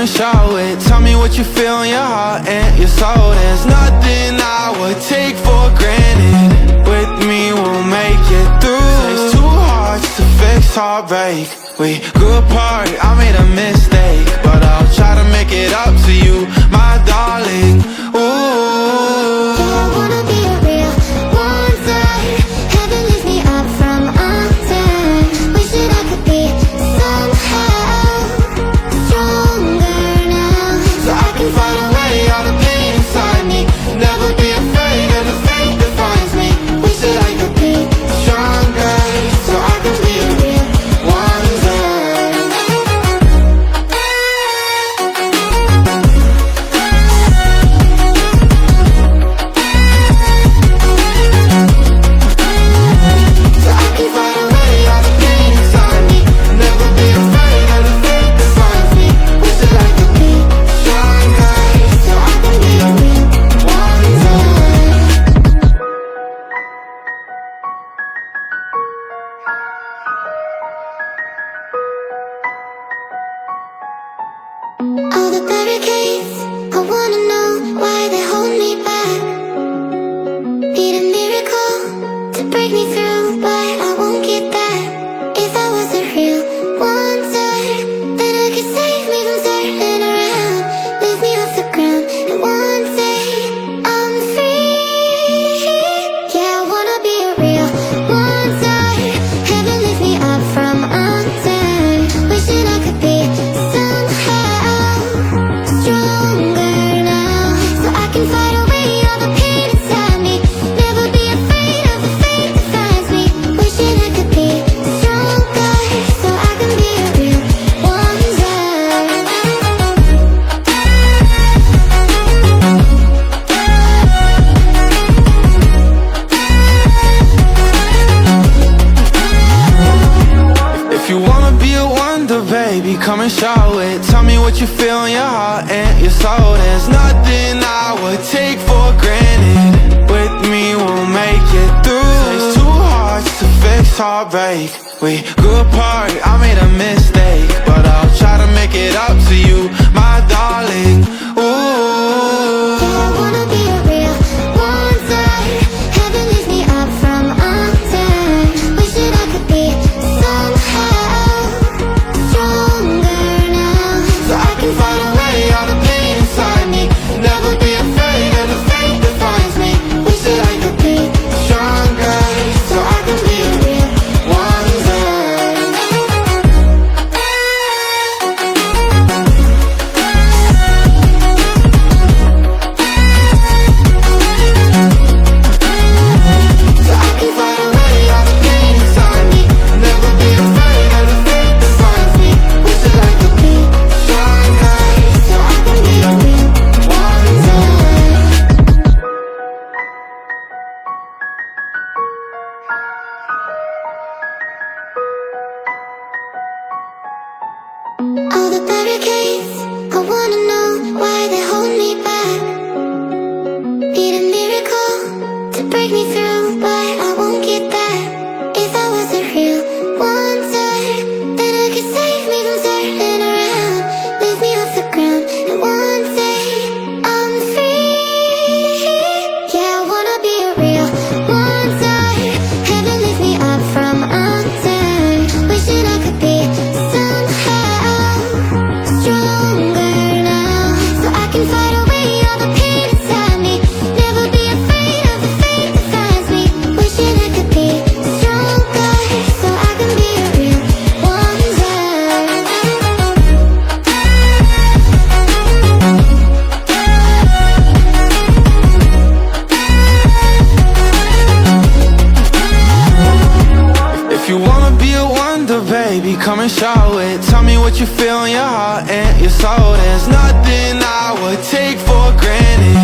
and show it. Tell me what you feel in your heart and your soul. There's nothing I would take for granted. With me we'll make it through. Takes two hearts to fix heartbreak. We grew apart, I made a mistake, but I'll try to make it up to you, my darling. Ooh, I wanna be a real one day. Heaven lifts me up from under. Wishing I could be somehow stronger now, so I can fight away all the pain inside me. Never be afraid of the fate that finds me. Wish that I could be stronger, so I can be a real one day. So I can fight away all the pain inside me. Never be afraid of the fate that finds me. Wish that I could be stronger, so I can be a real one day. all the barricades. I wanna know why they hold me back. Need a miracle to break me through, but I won't get that. If I was a real wonder, then I could save me from turning around, lift me off the ground, and one day I'm free. Yeah, I wanna be a real wonder. Heaven lift me up from under. Wishing I could be somehow stronger now, so I can fight away all the pain inside me. Never be afraid of the fate that finds me. Wishing I could be stronger, so I can be a real wonder. If you wanna be a wonder, baby, come and show it. Tell me what you feel in your heart and your soul. There's nothing I would take for granted. With me we'll make it through. Takes two hearts to fix heartbreak. We grew apart, I made a mistake, but I'll try to make it up to you, my darling. Ooh, I wanna be a real wonder. Heaven lifts me up from under. Wishing I could be somehow stronger now, so I can fight away all the pain inside me. Never be afraid of the fate that finds me. Wishing I could be stronger, so I can be a real one day. so I can fight away all the pain inside me. Never be afraid of the fate that finds me. Wish that I could be stronger, so I can be a real one day. I wanna be a real wonder. Heaven lifts me up from under. Wishing I could be stronger, so I can be a real one all the barricades. I wanna know why they hold me back. Need a miracle to break me through, but I won't get that. If I was a real wonder, then I could save me from turning around, lift me off the ground, and one day I'm free. Yeah, I wanna be a real wonder. Heaven lifts me up from under. Wishing I could be somehow stronger now, so I can fight away all the pain inside me. Never be afraid of the fate that finds me. Wishing I could be stronger, so I can be a real wonder. If you wanna be a wonder, baby, come and show it. Tell me what you feel in your heart and your soul. There's nothing I would take for granted.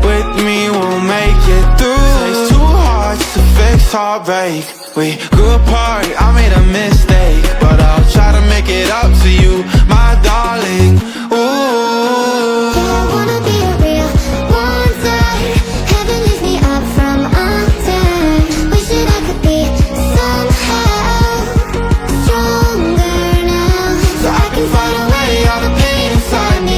With me we'll make it through. Takes two hearts to fix heartbreak. We grew apart, I made a mistake, but I'll try to make it up to you, my darling. Ooh, I wanna be a real wonder. Heaven lifts me up from under. Wishing I could be somehow stronger now, so I can fight away all the pain inside me.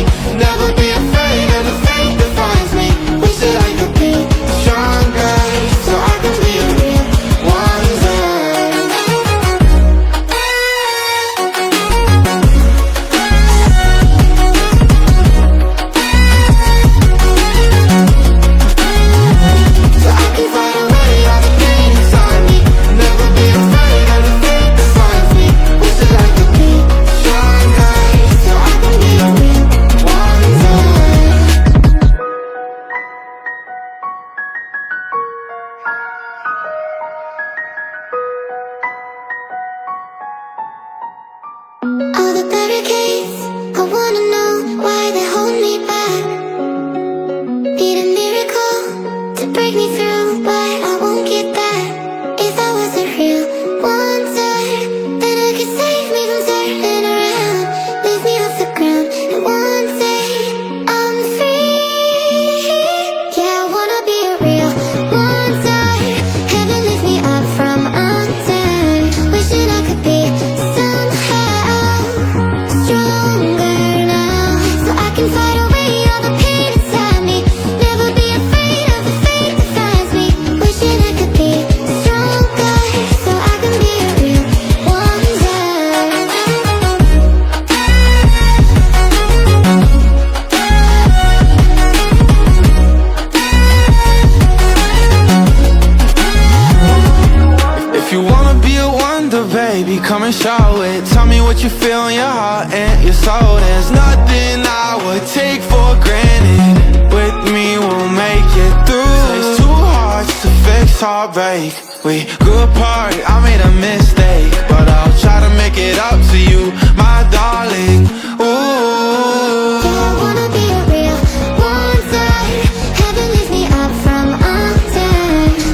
and show it. Tell me what you feel in your heart and your soul. There's nothing I would take for granted. With me we'll make it through. It's two hearts to fix heartbreak. We grew apart, I made a mistake, but I'll try to make it up to you, my darling. Ooh, I wanna be a real one side. Heaven lifts me up from under.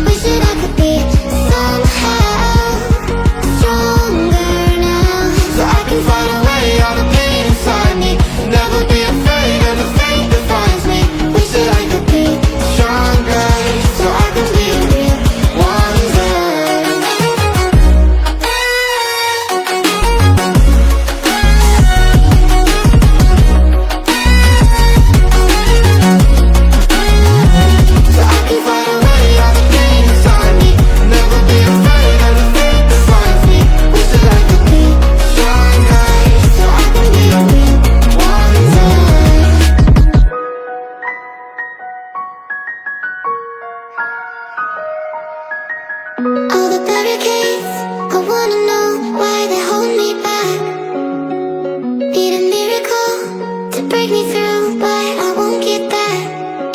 Wishing I could be somehow stronger now, so I can fight away all the pain inside me. Never be afraid of the fate that finds me. Wish that I could be stronger, so I can be a real wonder. So I can fight away all the pain inside me. Never be afraid of the fate that finds me. Wish that I could be stronger, so I can be a real wonder. all the barricades. I wanna know why they hold me back. Need a miracle to break me through, but I won't get that.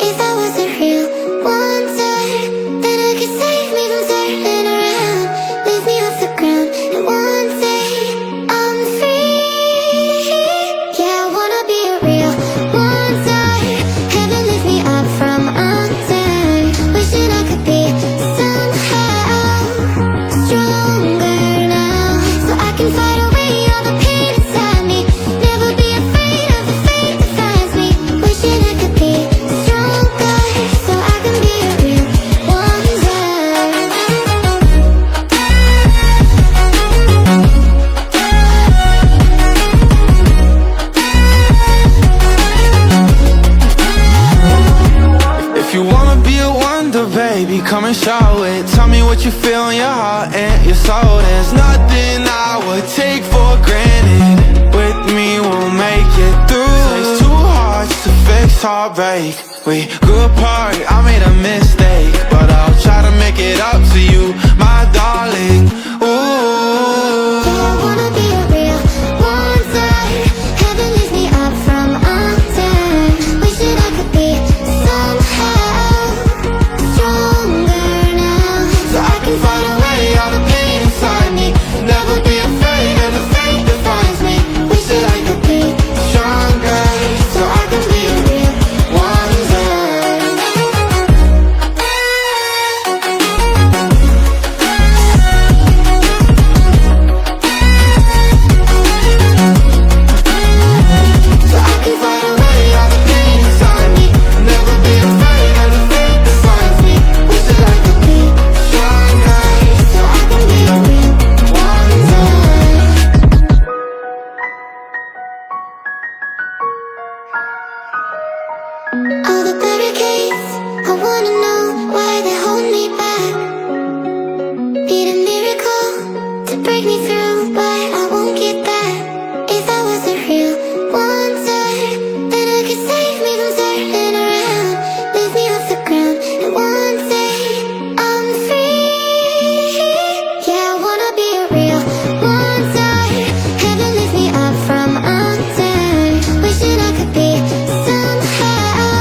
If I was a real wonder, then I could save me from turning around, lift me off the ground, and one day I'm free. Yeah, I wanna be a real wonder. Heaven lift me up from under. Wishing I could be somehow stronger now, so I can fight away all the pain inside me. Never be afraid of the fate that finds me. Wishing I could be stronger, so I can be a real wonder. If you wanna be a wonder, baby, come and show it. Tell me what you feel in your heart and your soul. There's nothing I would take for granted. With me we'll make it through. Takes two hearts to fix heartbreak. We grew apart, I made a mistake, but I'll try to make it up to you, my darling. Ooh, I wanna be a real wonder. Heaven lifts me up from under. Wishing I could be somehow stronger now, so I can fight away all the pain inside me. Never be afraid of the fate that finds me. Wish that I could be stronger, so I can be a real wonder. So I can fight away all the pain inside me. Never be afraid of the fate that finds me. Wish that I could be stronger, so I can be a real wonder. all the barricades. I wanna know why they hold me back. Need a miracle to break me through, but I won't get that. If I was a real wonder, then I could save me from turning around, lift me off the ground, and one day I'm free. Yeah, I wanna be a real wonder. Heaven lift me up from under. Wishing I could be somehow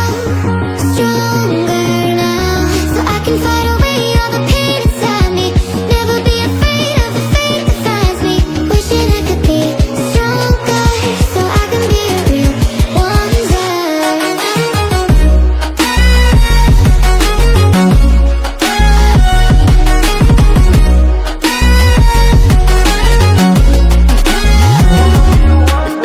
stronger now, so I can fight away all the pain inside me. Never be afraid of the fate that finds me. Wishing I could be stronger, so I can be a real wonder.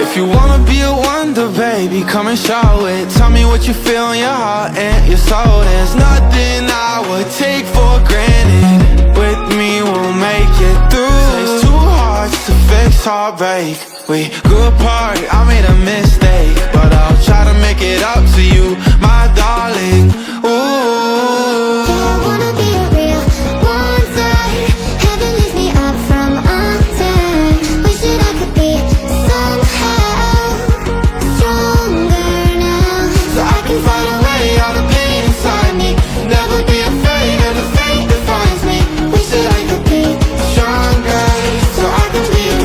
If you wanna be a wonder, baby, come and show it. Tell me what you feel in your heart and your soul. There's nothing I would take for granted. With me we'll make it through. Takes two hearts to fix heartbreak. We grew apart, I made a mistake, but I'll try to make it up to you, my darling. Ooh, I wanna be a real wonder. Heaven lifts me up from under. Wishing I could be somehow stronger now, so I can fight away all the pain inside me. Never be afraid of the fate that finds me. Wish that I could be stronger, so I can be a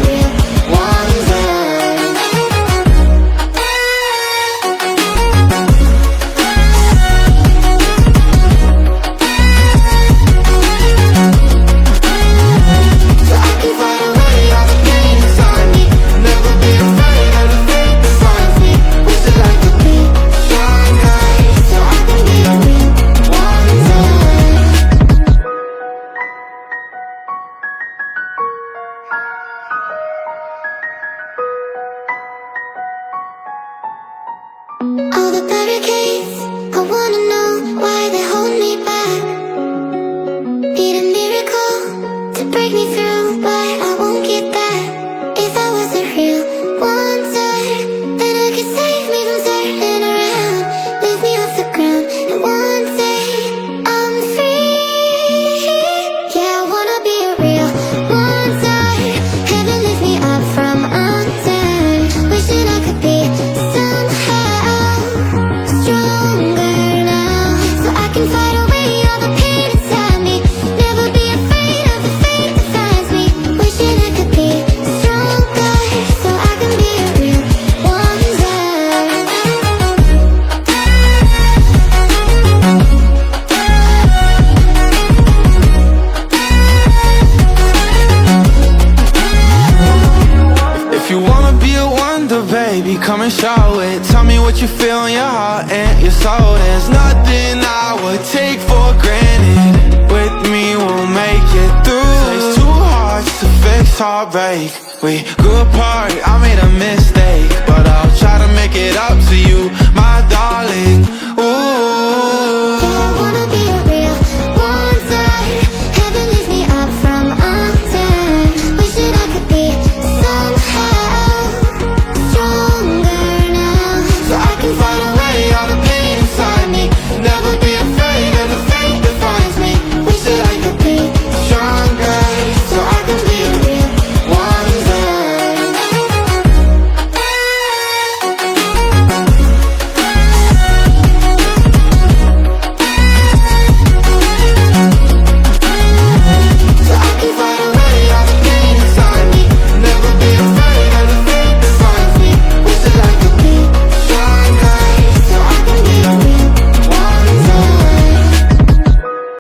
the barricades, I wanna know why they hold me back. Need a miracle to break me through, but I won't get that. If I was a real wonder, then I could save me from turning around, lift me off the ground, and one day I'm free. Yeah, I wanna be a real wonder. Heaven lift me up from under. Wishing I could be somehow stronger now, so I can fight away all the pain inside me. Never be afraid of the fate that finds me. Wishing I could be stronger, so I can be a real wonder. If you wanna be a wonder, baby, come and show it. Tell me what you feel in your heart and your soul. There's nothing I would take for granted. With me, we'll make it through. Takes two hearts to fix heartbreak. We grew apart, I made a mistake, but I'll try to make it up to you.